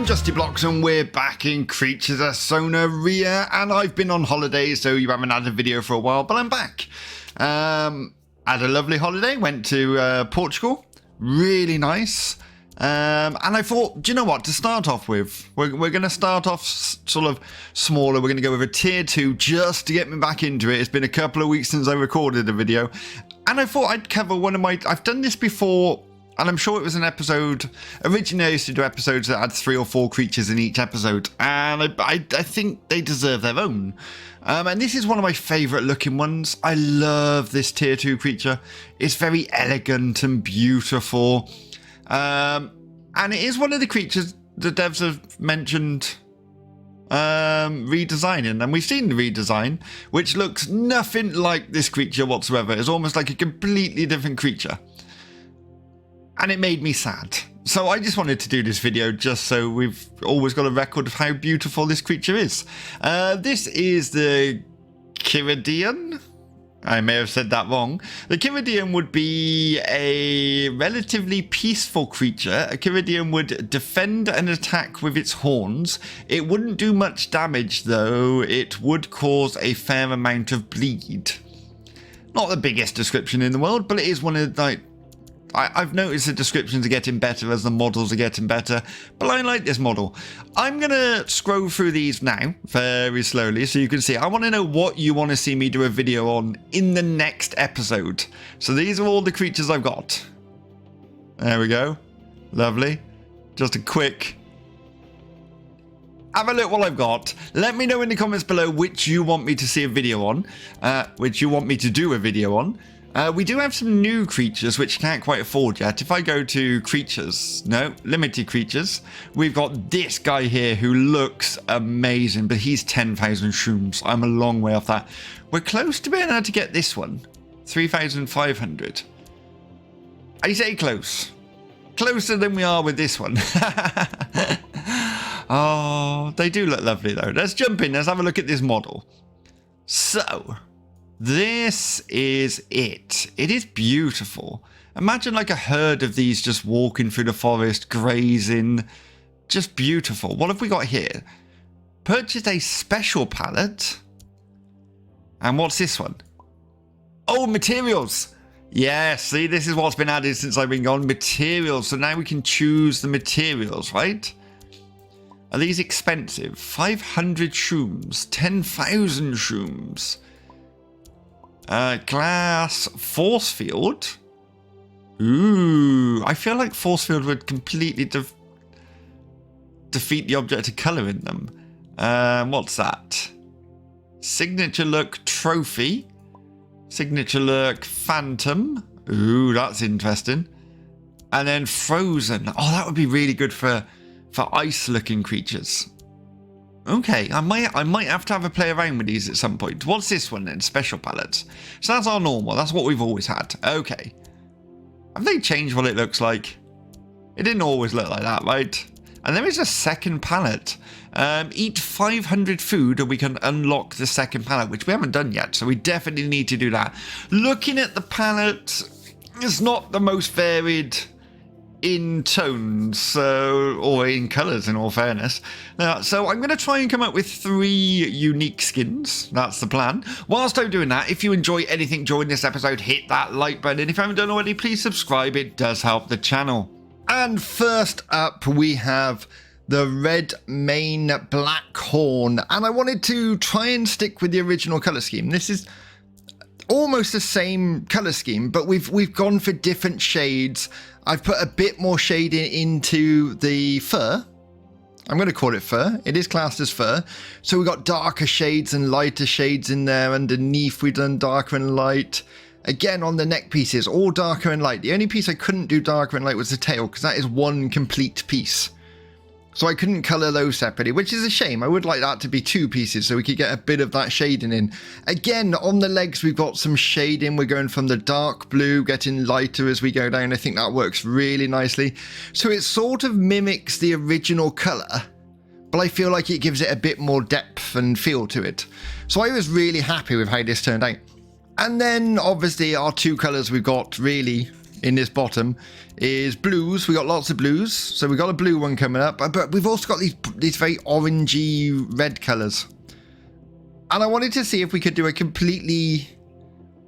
Justyblox, and we're back in Creatures of Sonaria, and I've been on holiday, so you haven't had a video for a while, but I'm back. Had a lovely holiday, went to Portugal, really nice, and I thought, do you know what, to start off with, we're going to start off sort of smaller. We're going to go with a tier 2 just to get me back into it. It's been a couple of weeks since I recorded a video, and I thought I'd cover one of my, I've done this before. And I'm sure it was an episode. Originally, I used to do episodes that had 3 or 4 creatures in each episode. And I think they deserve their own. And this is one of my favourite looking ones. I love this tier 2 creature. It's very elegant and beautiful. And it is one of the creatures the devs have mentioned redesigning. And we've seen the redesign, which looks nothing like this creature whatsoever. It's almost like a completely different creature. And it made me sad. So I just wanted to do this video just so we've always got a record of how beautiful this creature is. This is the Kiridian. I may have said that wrong. The Kiridian would be a relatively peaceful creature. A Kiridian would defend and attack with its horns. It wouldn't do much damage though. It would cause a fair amount of bleed. Not the biggest description in the world, but it is one of like, I've noticed the descriptions are getting better as the models are getting better, but I like this model. I'm going to scroll through these now very slowly so you can see. I want to know what you want to see me do a video on in the next episode. So these are all the creatures I've got. There we go. Lovely. Just a quick... Have a look what I've got. Let me know in the comments below which you want me to see a video on, which you want me to do a video on. We do have some new creatures which can't quite afford yet. If I go to creatures, no, limited creatures, we've got this guy here who looks amazing, but he's 10,000 shrooms. I'm a long way off that. We're close to being able to get this one, 3,500. I say close. Closer than we are with this one. Oh, they do look lovely though. Let's jump in. Let's have a look at this model. So... this is it. It is beautiful. Imagine like a herd of these just walking through the forest, grazing. Just beautiful. What have we got here? Purchase a special palette. And what's this one? Oh, materials. Yeah, see, this is what's been added since I've been gone. Materials. So now we can choose the materials, right? Are these expensive? 500 shrooms. 10,000 shrooms. Glass force field. Ooh, I feel like force field would completely defeat the object of color in them. What's that? Signature look trophy. Signature look phantom. Ooh, that's interesting. And then frozen. Oh, that would be really good for ice looking creatures. Okay, I might have to have a play around with these at some point. What's this one then? Special palettes. So that's our normal. That's what we've always had. Okay. Have they changed what it looks like? It didn't always look like that, right? And there is a second palette. Eat 500 food and we can unlock the second palette, which we haven't done yet. So we definitely need to do that. Looking at the palette, it's not the most varied... in tones, or in colours in all fairness. So I'm going to try and come up with 3 unique skins. That's the plan. Whilst I'm doing that, if you enjoy anything during this episode, hit that like button. And if you haven't done already, please subscribe. It does help the channel. And first up, we have the red mane black horn. And I wanted to try and stick with the original colour scheme. This is almost the same colour scheme, but we've gone for different shades. I've put a bit more shading into the fur. I'm going to call it fur. It is classed as fur. So we've got darker shades and lighter shades in there. Underneath we've done darker and light. Again, on the neck pieces, all darker and light. The only piece I couldn't do darker and light was the tail, because that is one complete piece. So I couldn't colour those separately, which is a shame. I would like that to be 2 pieces so we could get a bit of that shading in. Again, on the legs, we've got some shading. We're going from the dark blue, getting lighter as we go down. I think that works really nicely. So it sort of mimics the original colour, but I feel like it gives it a bit more depth and feel to it. So I was really happy with how this turned out. And then, obviously, our 2 colours we've got really in this bottom is blues. We got lots of blues. So we got a blue one coming up, but we've also got these very orangey red colors. And I wanted to see if we could do a completely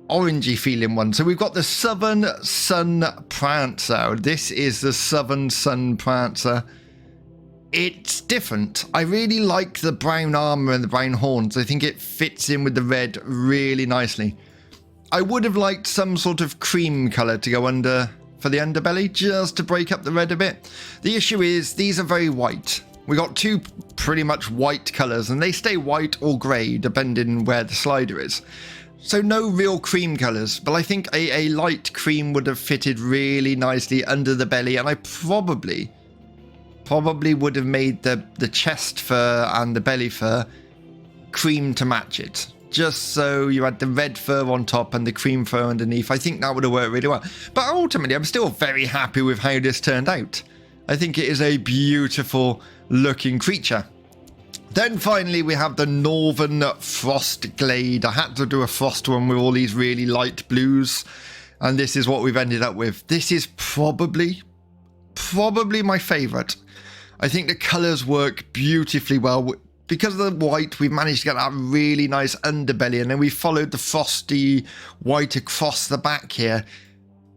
orangey feeling one. So we've got the Southern Sun Prancer. This is the Southern Sun Prancer. It's different. I really like the brown armor and the brown horns. I think it fits in with the red really nicely. I would have liked some sort of cream color to go under for the underbelly, just to break up the red a bit. The issue is these are very white. We got two pretty much white colors, and they stay white or gray depending where the slider is. So no real cream colors, but I think a light cream would have fitted really nicely under the belly, and I probably would have made the chest fur and the belly fur cream to match it. Just so you had the red fur on top and the cream fur underneath. I think that would have worked really well. But ultimately, I'm still very happy with how this turned out. I think it is a beautiful looking creature. Then finally, we have the Northern Frost Glade. I had to do a frost one with all these really light blues, and this is what we've ended up with. This is probably my favorite. I think the colors work beautifully well. Because of the white, we've managed to get that really nice underbelly, and then we followed the frosty white across the back here.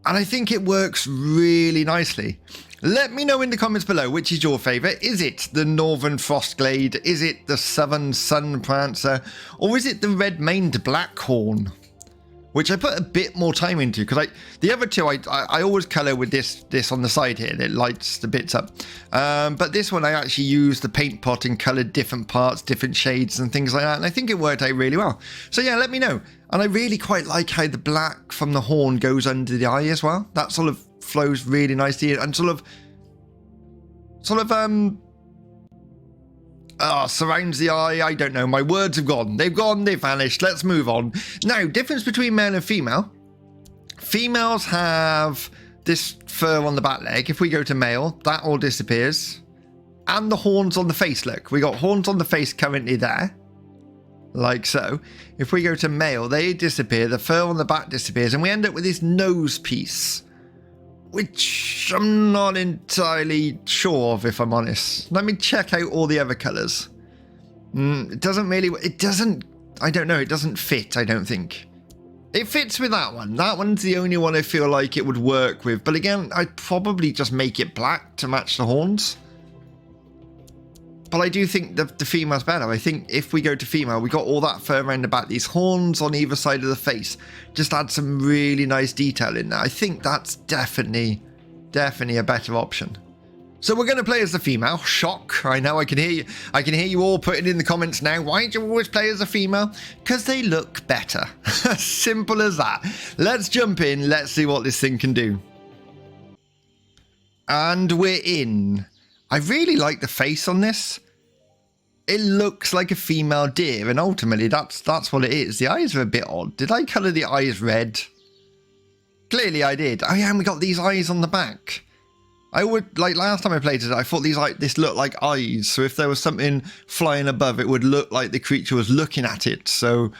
And I think it works really nicely. Let me know in the comments below which is your favourite. Is it the Northern Frost Glade? Is it the Southern Sun Prancer? Or is it the red-maned Blackhorn? Which I put a bit more time into, because the other two I always colour with this on the side here that lights the bits up. But this one I actually used the paint pot and coloured different parts, different shades and things like that, and I think it worked out really well. So yeah, let me know. And I really quite like how the black from the horn goes under the eye as well. That sort of flows really nicely and sort of surrounds the eye. I don't know. My words have gone. They've gone. They've vanished. Let's move on. Now, difference between male and female. Females have this fur on the back leg. If we go to male, that all disappears. And the horns on the face, look. We got horns on the face currently there. Like so. If we go to male, they disappear. The fur on the back disappears. And we end up with this nose piece, which I'm not entirely sure of, if I'm honest. Let me check out all the other colours. It doesn't, I don't know, it doesn't fit, I don't think. It fits with that one. That one's the only one I feel like it would work with. But again, I'd probably just make it black to match the horns. But I do think the female's better. I think if we go to female, we got all that fur around the back, these horns on either side of the face. Just add some really nice detail in there. I think that's definitely a better option. So we're going to play as the female. Shock. I know, I can hear you all putting in the comments now. Why do you always play as a female? Because they look better. Simple as that. Let's jump in. Let's see what this thing can do. And we're in. I really like the face on this. It looks like a female deer, and ultimately that's what it is. The eyes are a bit odd. Did I colour the eyes red? Clearly I did. Oh yeah, and we got these eyes on the back. I would, like last time I played it, I thought this looked like eyes. So if there was something flying above, it would look like the creature was looking at it. So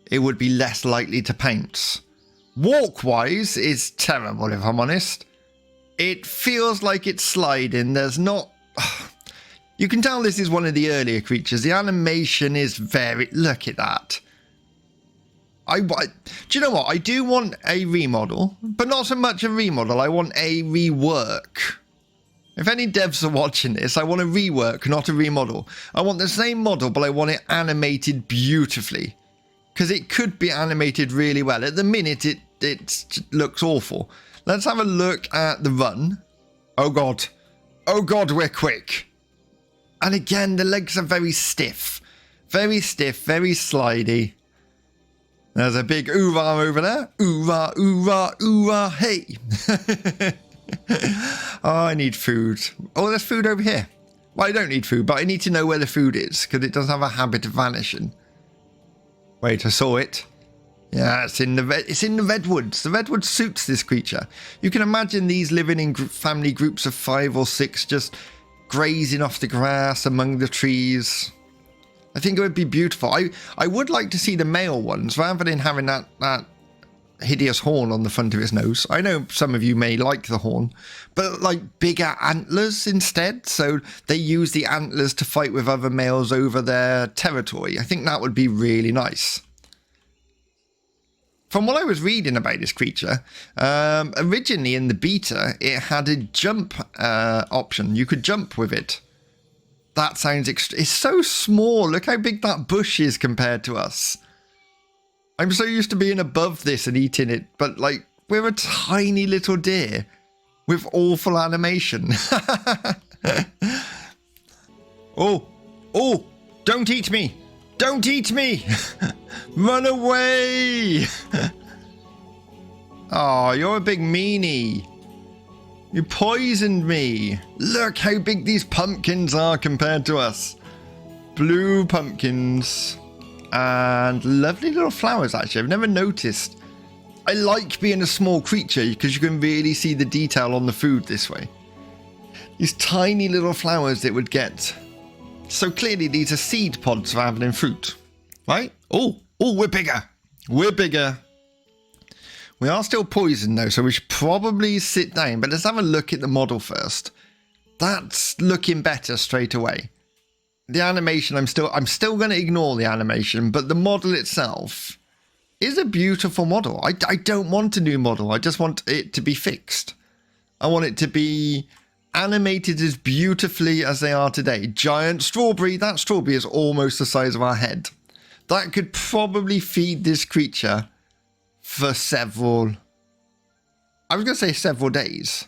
it would be less likely to pounce. Walk-wise is terrible, if I'm honest. It feels like it's sliding. There's not... You can tell this is one of the earlier creatures. The animation is very... Look at that. Do you know what? I do want a remodel, but not so much a remodel. I want a rework. If any devs are watching this, I want a rework, not a remodel. I want the same model, but I want it animated beautifully. Because it could be animated really well. At the minute, it looks awful. Let's have a look at the run. Oh God. Oh God, we're quick. And again, the legs are very stiff. Very stiff, very slidey. There's a big oorah over there. Oorah, oorah, oorah, hey. Oh, I need food. Oh, there's food over here. Well, I don't need food, but I need to know where the food is, because it does have a habit of vanishing. Wait, I saw it. Yeah, it's in the redwoods. The redwood suits this creature. You can imagine these living in family groups of 5 or 6, just grazing off the grass among the trees. I think it would be beautiful. I would like to see the male ones rather than having that hideous horn on the front of its nose. I know some of you may like the horn, but like bigger antlers instead. So they use the antlers to fight with other males over their territory. I think that would be really nice. From what I was reading about this creature, originally in the beta, it had a jump option. You could jump with it. That sounds it's so small. Look how big that bush is compared to us. I'm so used to being above this and eating it, but like, we're a tiny little deer with awful animation. Oh, don't eat me. Don't eat me! Run away! Oh, you're a big meanie. You poisoned me. Look how big these pumpkins are compared to us. Blue pumpkins. And lovely little flowers, actually. I've never noticed. I like being a small creature because you can really see the detail on the food this way. These tiny little flowers that would get... So clearly these are seed pods rather than fruit, right? Oh, we're bigger. We're bigger. We are still poisoned though, so we should probably sit down. But let's have a look at the model first. That's looking better straight away. The animation, I'm still going to ignore the animation, but the model itself is a beautiful model. I don't want a new model. I just want it to be fixed. I want it to be animated as beautifully as they are today. Giant strawberry. That strawberry is almost the size of our head. That could probably feed this creature for several... I was going to say several days.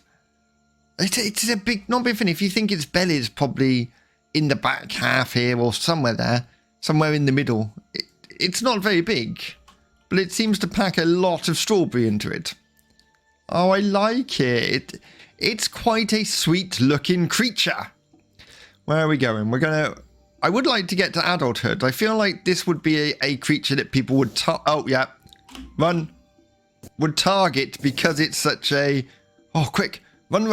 It's a big, not big thing. If you think its belly is probably in the back half here or somewhere there, somewhere in the middle, it's not very big, but it seems to pack a lot of strawberry into it. Oh, I like it. It's quite a sweet looking creature. Where are we going? I would like to get to adulthood. I feel like this would be a creature that people would would target because it's such a... Oh, quick. Run.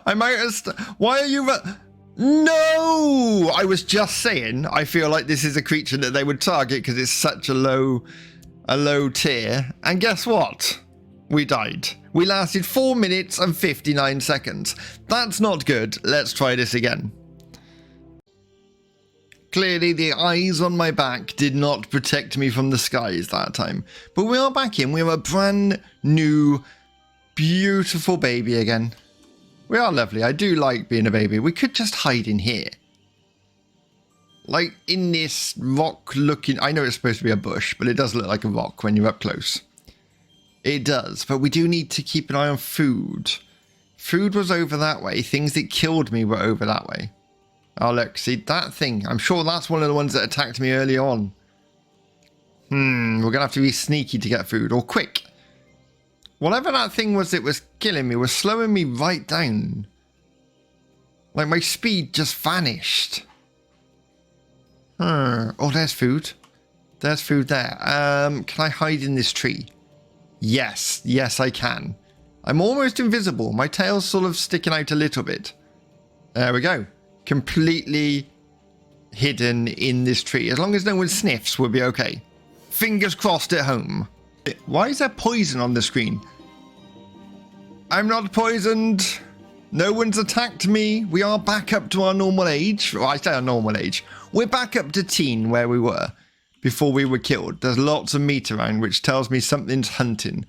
I'm out of... Why are you... No! I was just saying, I feel like this is a creature that they would target because it's such a low tier. And guess what? We died. We lasted 4 minutes and 59 seconds. That's not good. Let's try this again. Clearly, the eyes on my back did not protect me from the skies that time. But we are back in. We're a brand new, beautiful baby again. We are lovely. I do like being a baby. We could just hide in here. Like in this rock looking... I know it's supposed to be a bush, but it does look like a rock when you're up close. It does, but we do need to keep an eye on food. Food was over that way. Things that killed me were over that way. Oh, look, see that thing? I'm sure that's one of the ones that attacked me early on. We're going to have to be sneaky to get food, or quick. Whatever that thing was that was killing me was slowing me right down. Like my speed just vanished. Oh, there's food. There's food there. Can I hide in this tree? Yes, I can. I'm almost invisible. My tail's sort of sticking out a little bit. There we go. Completely hidden in this tree. As long as no one sniffs, we'll be okay. Fingers crossed at home. Why is there poison on the screen? I'm not poisoned. No one's attacked me. We are back up to our normal age. Well, I say our normal age. We're back up to teen where we were before we were killed. There's lots of meat around, which tells me something's hunting.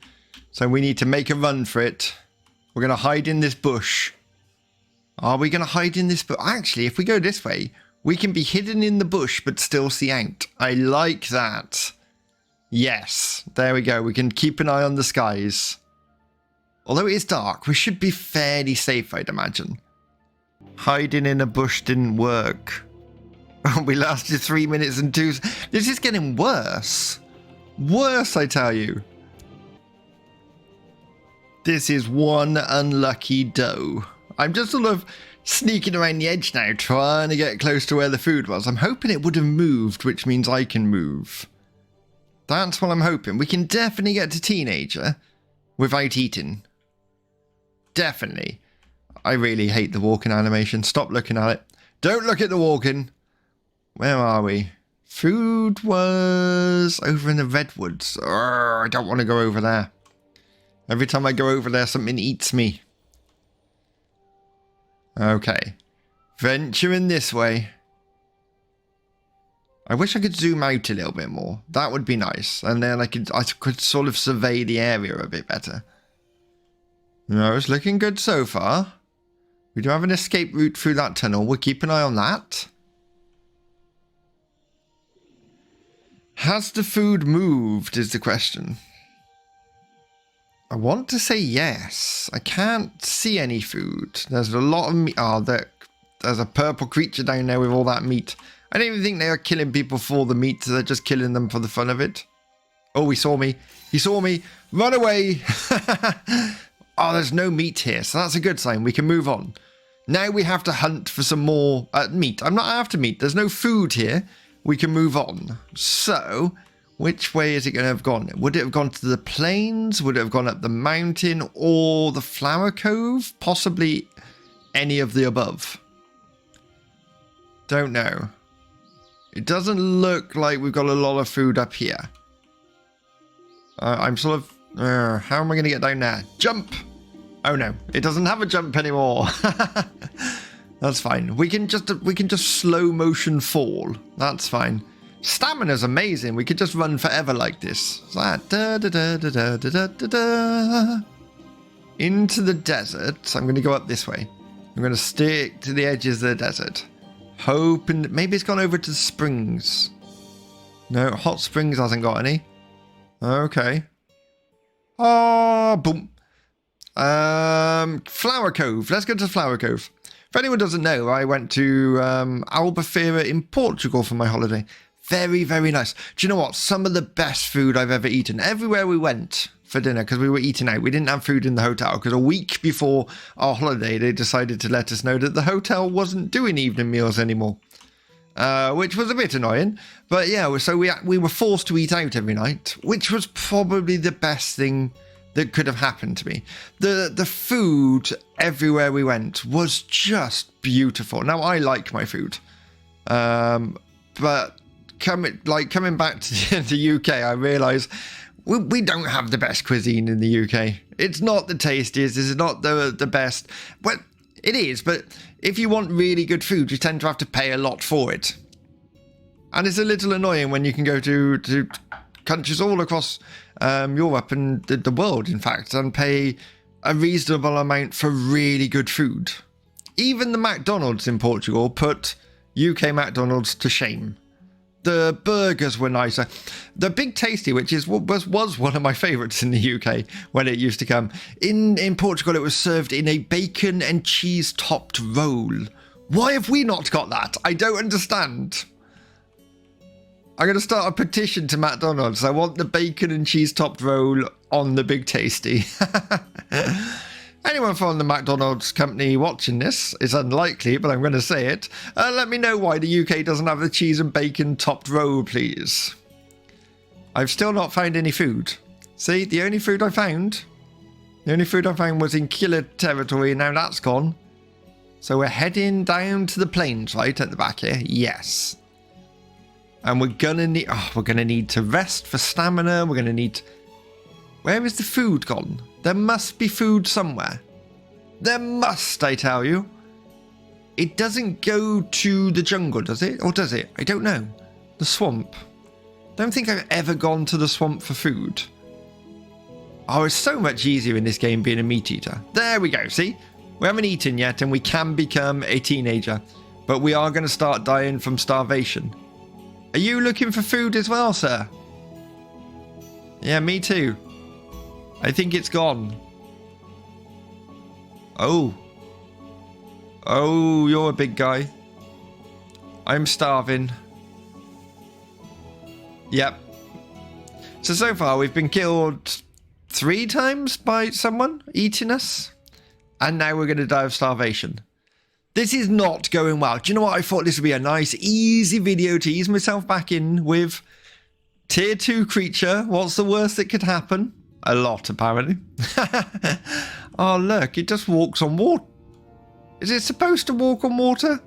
So we need to make a run for it. We're going to hide in this bush. Are we going to hide in this bush? Actually, if we go this way, we can be hidden in the bush but still see out. I like that. Yes, there we go. We can keep an eye on the skies. Although it is dark, we should be fairly safe, I'd imagine. Hiding in a bush didn't work. We lasted 3 minutes and 2... This is getting worse. Worse, I tell you. This is one unlucky doe. I'm just sort of sneaking around the edge now, trying to get close to where the food was. I'm hoping it would have moved, which means I can move. That's what I'm hoping. We can definitely get to teenager without eating. Definitely. I really hate the walking animation. Stop looking at it. Don't look at the walking. Where are we? Food was over in the redwoods. I don't want to go over there. Every time I go over there, something eats me. Okay. Venturing this way. I wish I could zoom out a little bit more. That would be nice. And then I could sort of survey the area a bit better. No, it's looking good so far. We do have an escape route through that tunnel. We'll keep an eye on that. Has the food moved is the question. I want to say yes. I can't see any food. There's a lot of meat. Oh, there's a purple creature down there with all that meat. I don't even think they are killing people for the meat. They're just killing them for the fun of it. Oh, he saw me. He saw me. Run away. Oh, there's no meat here. So that's a good sign. We can move on. Now we have to hunt for some more meat. I'm not after meat. There's no food here. We can move on. So, which way is it going to have gone? Would it have gone to the plains? Would it have gone up the mountain or the flower cove? Possibly any of the above. Don't know. It doesn't look like we've got a lot of food up here. I'm sort of... how am I going to get down there? Jump! Oh no, it doesn't have a jump anymore. That's fine. We can just slow motion fall. That's fine. Stamina's amazing. We could just run forever like this. Into the desert. I'm going to go up this way. I'm going to stick to the edges of the desert. Hoping maybe it's gone over to the springs. No, hot springs hasn't got any. Okay. Oh, boom. Flower Cove. Let's go to Flower Cove. If anyone doesn't know, I went to Albufeira in Portugal for my holiday. Very, very nice. Do you know what? Some of the best food I've ever eaten. Everywhere we went for dinner, because we were eating out. We didn't have food in the hotel, because a week before our holiday, they decided to let us know that the hotel wasn't doing evening meals anymore. Which was a bit annoying. But yeah, so we were forced to eat out every night, which was probably the best thing that could have happened to me. The food everywhere we went was just beautiful. Now, I like my food. But coming back to the UK, I realise we don't have the best cuisine in the UK. It's not the tastiest. It's not the best. Well, it is, but if you want really good food, you tend to have to pay a lot for it. And it's a little annoying when you can go to countries all across Europe and the world, in fact, and pay a reasonable amount for really good food. Even the McDonald's in Portugal put UK McDonald's to shame. The burgers were nicer. The Big Tasty, which was one of my favourites in the UK when it used to come. In Portugal, it was served in a bacon and cheese topped roll. Why have we not got that? I don't understand. I'm going to start a petition to McDonald's. I want the bacon and cheese topped roll on the Big Tasty. Anyone from the McDonald's company watching this is unlikely, but I'm going to say it. Let me know why the UK doesn't have the cheese and bacon topped roll, please. I've still not found any food. See, the only food I found was in killer territory, and now that's gone. So we're heading down to the plains, right, at the back here? Yes. And we're gonna need to rest for stamina. We're gonna need... Where is the food gone? There must be food somewhere. There must, I tell you. It doesn't go to the jungle, does it? Or does it? I don't know. The swamp. Don't think I've ever gone to the swamp for food. Oh, it's so much easier in this game being a meat eater. There we go, see? We haven't eaten yet and we can become a teenager. But we are going to start dying from starvation. Are you looking for food as well, sir? Yeah, me too. I think it's gone. Oh. Oh, you're a big guy. I'm starving. Yep. So far we've been killed 3 times by someone eating us. And now we're going to die of starvation. This is not going well. Do you know what? I thought this would be a nice, easy video to ease myself back in with. Tier 2 creature. What's the worst that could happen? A lot, apparently. Oh, look. It just walks on water. Is it supposed to walk on water?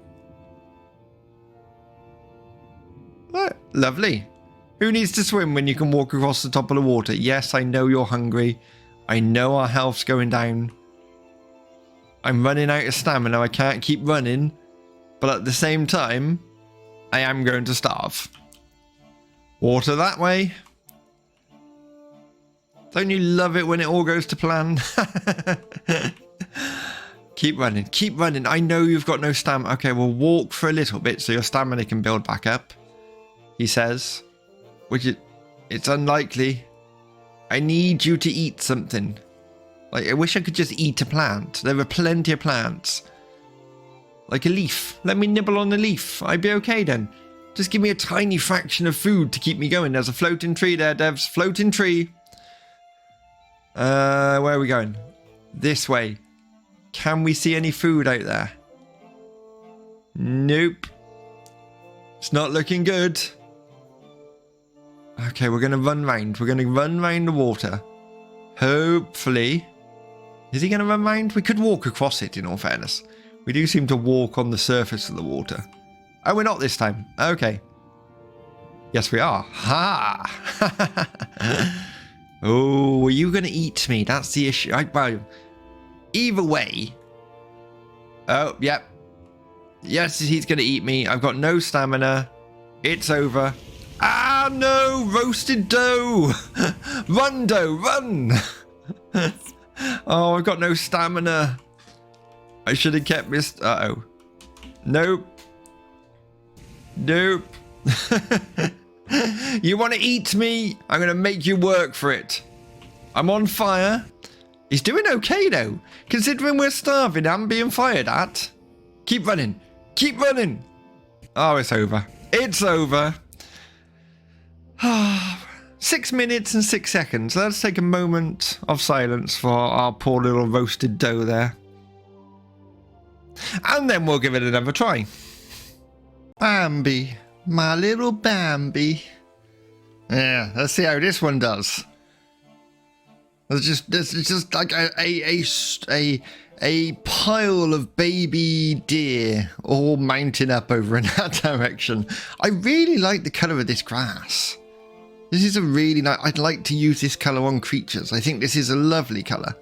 Oh, lovely. Who needs to swim when you can walk across the top of the water? Yes, I know you're hungry. I know our health's going down. I'm running out of stamina. I can't keep running. But at the same time, I am going to starve. Water that way. Don't you love it when it all goes to plan? Keep running. Keep running. I know you've got no stamina. Okay, we'll walk for a little bit so your stamina can build back up. He says. Which it's unlikely. I need you to eat something. Like, I wish I could just eat a plant. There are plenty of plants. Like a leaf. Let me nibble on a leaf. I'd be okay then. Just give me a tiny fraction of food to keep me going. There's a floating tree there, devs. Floating tree. Where are we going? This way. Can we see any food out there? Nope. It's not looking good. Okay, we're going to run round. We're going to run round the water. Hopefully. Is he going to run round? We could walk across it, in all fairness. We do seem to walk on the surface of the water. Oh, we're not this time. Okay. Yes, we are. Ha! Oh, are you going to eat me? That's the issue. Well, either way. Oh, yep. Yes, he's going to eat me. I've got no stamina. It's over. Ah, no! Roasted dough! Run, dough, run! Oh, I've got no stamina. I should have kept this. Uh-oh. Nope. Nope. You want to eat me? I'm going to make you work for it. I'm on fire. He's doing okay, though. Considering we're starving and being fired at. Keep running. Keep running. Oh, it's over. It's over. 6 minutes and 6 seconds. Let's take a moment of silence for our poor little roasted dough there. And then we'll give it another try. Bambi. My little Bambi. Yeah, let's see how this one does. There's just like a pile of baby deer all mounting up over in that direction. I really like the colour of this grass. This is a really nice... I'd like to use this colour on creatures. I think this is a lovely colour.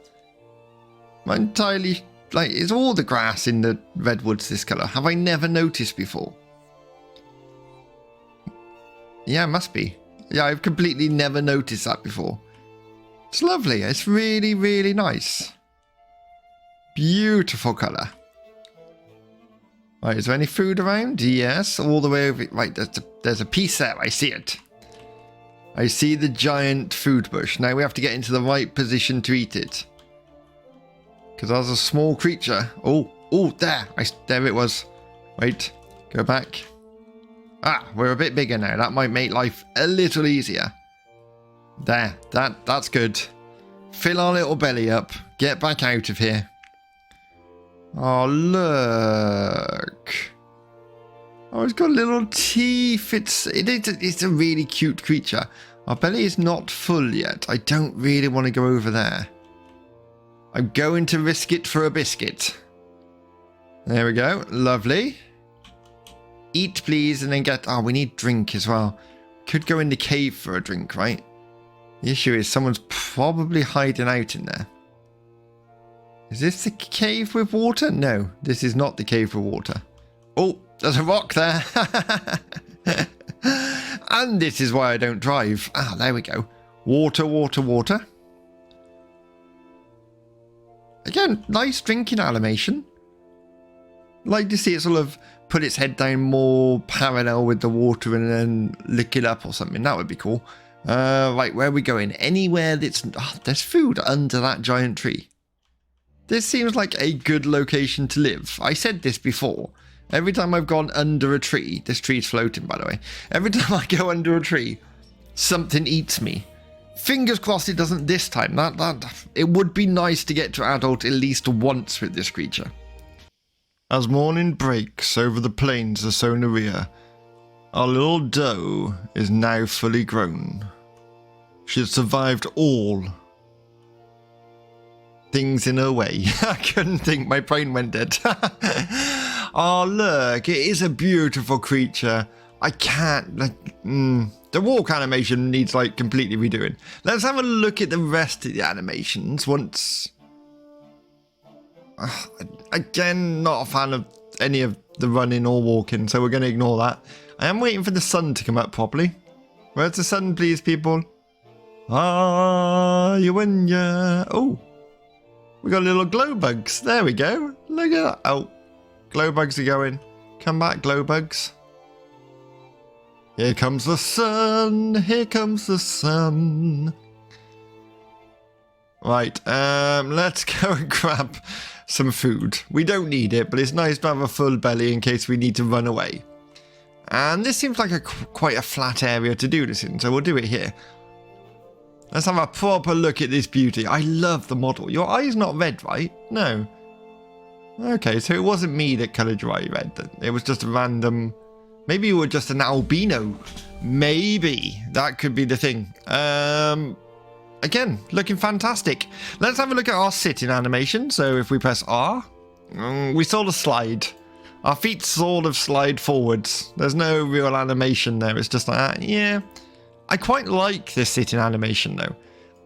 I'm entirely... Like, is all the grass in the redwoods this colour? Have I never noticed before? Yeah, it must be. Yeah, I've completely never noticed that before. It's lovely. It's really, really nice. Beautiful colour. Right, is there any food around? Yes, all the way over... Right, there's a piece there. I see it. I see the giant food bush. Now we have to get into the right position to eat it. Because there's a small creature. Oh, there. There it was. Wait, go back. Ah, we're a bit bigger now. That might make life a little easier. There, that's good. Fill our little belly up. Get back out of here. Oh, look. Oh, it's got little teeth. It's a really cute creature. Our belly is not full yet. I don't really want to go over there. I'm going to risk it for a biscuit. There we go. Lovely. Eat, please, and then get... Oh, we need drink as well. Could go in the cave for a drink, right? The issue is someone's probably hiding out in there. Is this the cave with water? No, this is not the cave with water. Oh, there's a rock there. And this is why I don't drive. Ah, there we go. Water, water, water. Again, nice drinking animation. Like to see it sort of put its head down more parallel with the water and then lick it up or something. That would be cool. Right, where are we going? Anywhere that's... Oh, there's food under that giant tree. This seems like a good location to live. I said this before. Every time I've gone under a tree... This tree's floating, by the way. Every time I go under a tree, something eats me. Fingers crossed it doesn't this time. It would be nice to get to adult at least once with this creature. As morning breaks over the plains of Sonaria, our little doe is now fully grown. She has survived all things in her way. I couldn't think, my brain went dead. Oh look, it is a beautiful creature. I can't. Like, the walk animation needs like completely redoing. Let's have a look at the rest of the animations once. Again, not a fan of any of the running or walking, so we're going to ignore that. I am waiting for the sun to come up properly. Where's the sun, please, people? Ah, you and ya. Oh, we got little glow bugs. There we go. Look at that. Oh, glow bugs are going. Come back, glow bugs. Here comes the sun. Here comes the sun. Right, let's go and grab some food. We don't need it, but it's nice to have a full belly in case we need to run away. And this seems like quite a flat area to do this in, so we'll do it here. Let's have a proper look at this beauty. I love the model. Your eye's not red, right? No. Okay, so it wasn't me that coloured your eye red then. It was just a random... Maybe you were just an albino. Maybe. That could be the thing. Again, looking fantastic. Let's have a look at our sitting animation. So if we press R, we sort of slide. Our feet sort of slide forwards. There's no real animation there. It's just like that. Yeah. I quite like this sitting animation though.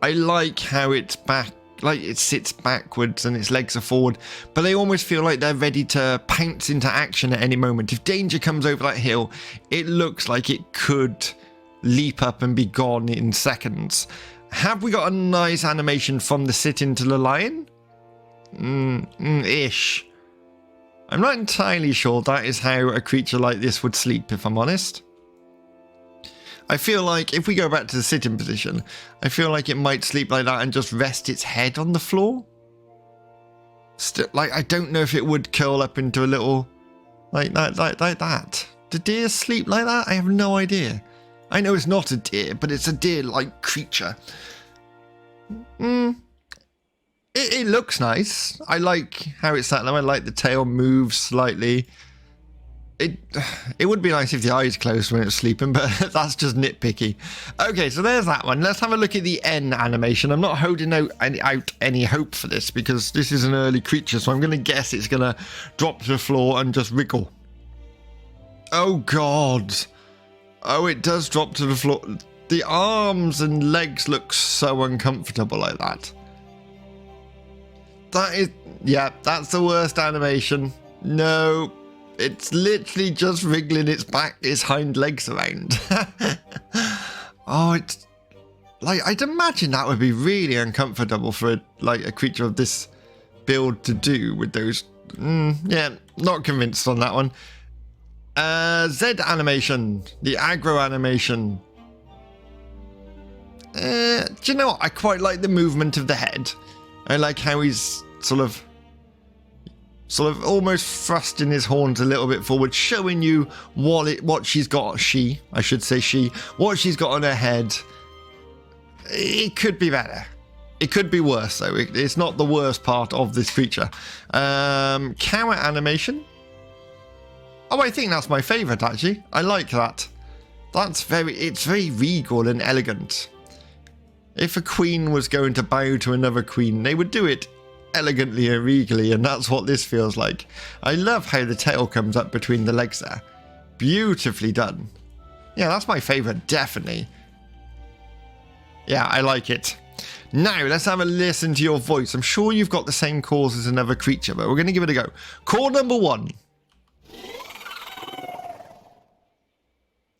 I like how it's back, like it sits backwards and its legs are forward, but they almost feel like they're ready to pounce into action at any moment. If danger comes over that hill, it looks like it could leap up and be gone in seconds. Have we got a nice animation from the sitting to the lion? Ish. I'm not entirely sure that is how a creature like this would sleep, if I'm honest. I feel like if we go back to the sitting position, I feel like it might sleep like that and just rest its head on the floor. Still, like, I don't know if it would curl up into a little, like that. Do deer sleep like that? I have no idea. I know it's not a deer, but it's a deer-like creature. It looks nice. I like how it's sat there. I like the tail moves slightly. It would be nice if the eyes closed when it's sleeping, but that's just nitpicky. Okay, so there's that one. Let's have a look at the N animation. I'm not holding out any hope for this because this is an early creature, so I'm going to guess it's going to drop to the floor and just wriggle. Oh, God. Oh, it does drop to the floor. The arms and legs look so uncomfortable like that. That is... Yeah, that's the worst animation. No... It's literally just wriggling its hind legs around. Oh, it's like, I'd imagine that would be really uncomfortable for a creature of this build to do with those. Yeah, not convinced on that one. Z animation, the aggro animation. Do you know what? I quite like the movement of the head. I like how he's sort of almost thrusting his horns a little bit forward, showing you what she's got. What she's got on her head. It could be better. It could be worse though. It's not the worst part of this creature. Cow animation. Oh, I think that's my favourite actually. I like that. It's very regal and elegant. If a queen was going to bow to another queen, they would do it elegantly and regally, and that's what this feels like. I love how the tail comes up between the legs there. Beautifully done. Yeah, that's my favourite, definitely. Yeah, I like it. Now, let's have a listen to your voice. I'm sure you've got the same calls as another creature, but we're going to give it a go. Call number 1.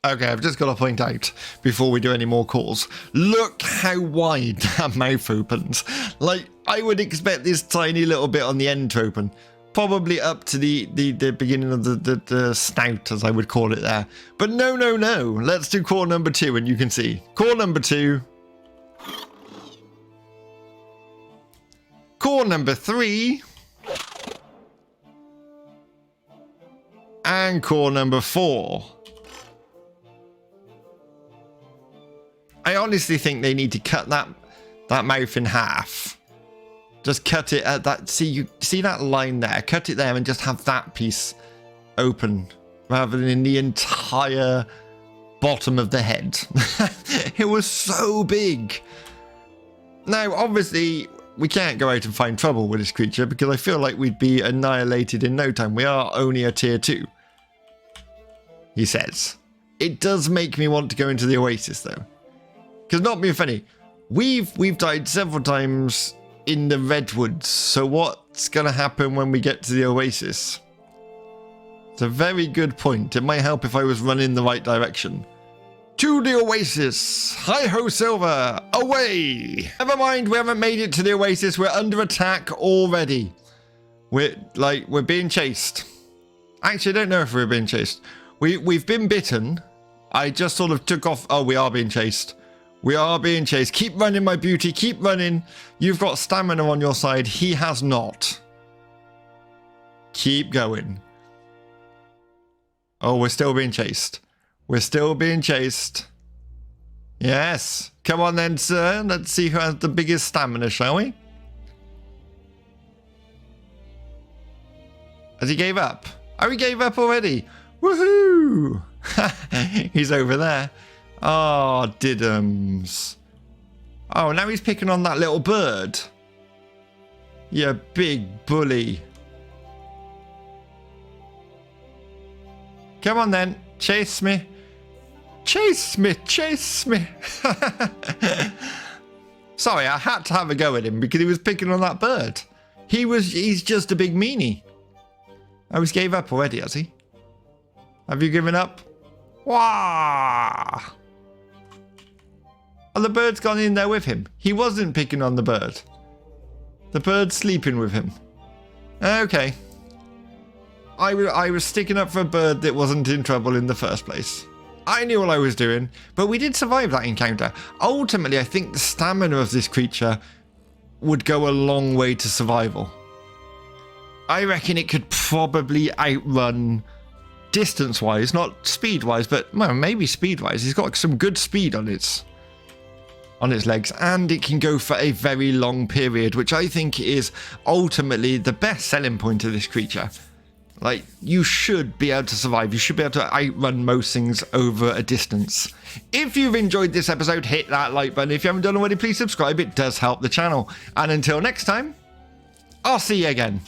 Okay, I've just got to point out, before we do any more calls, look how wide that mouth opens. Like, I would expect this tiny little bit on the end to open. Probably up to the beginning of the snout, as I would call it there. But no. Let's do call number 2, and you can see. Call number 2. Call number 3. And call number 4. I honestly think they need to cut that mouth in half. Just cut it at that. See that line there? Cut it there and just have that piece open rather than the entire bottom of the head. It was so big. Now, obviously, we can't go out and find trouble with this creature because I feel like we'd be annihilated in no time. We are only a tier 2. He says. It does make me want to go into the Oasis, though. Because not being funny, we've died several times in the Redwoods, so what's going to happen when we get to the Oasis? It's a very good point. It might help if I was running the right direction. To the Oasis! Hi-ho, Silver! Away! Never mind, we haven't made it to the Oasis. We're under attack already. We're being chased. Actually, I don't know if we're being chased. We've been bitten. I just sort of took off. Oh, we are being chased. We are being chased. Keep running, my beauty. Keep running. You've got stamina on your side. He has not. Keep going. Oh, we're still being chased. We're still being chased. Yes. Come on then, sir. Let's see who has the biggest stamina, shall we? Has he gave up? Oh, he gave up already. Woohoo! He's over there. Oh, diddums. Oh, now he's picking on that little bird. You big bully. Come on then. Chase me. Chase me. Chase me. Sorry, I had to have a go at him because he was picking on that bird. He's just a big meanie. Oh, he's gave up already, has he? Have you given up? Wah! Oh, the bird's gone in there with him. He wasn't picking on the bird. The bird's sleeping with him. Okay. I was sticking up for a bird that wasn't in trouble in the first place. I knew what I was doing, but we did survive that encounter. Ultimately, I think the stamina of this creature would go a long way to survival. I reckon it could probably outrun distance-wise, not speed-wise, but well, maybe speed-wise. It's got some good speed on its legs, and it can go for a very long period, which I think is ultimately the best selling point of this creature. Like, you should be able to survive. You should be able to outrun most things over a distance. If you've enjoyed this episode, hit that like button. If you haven't done already, please subscribe. It does help the channel. And until next time, I'll see you again.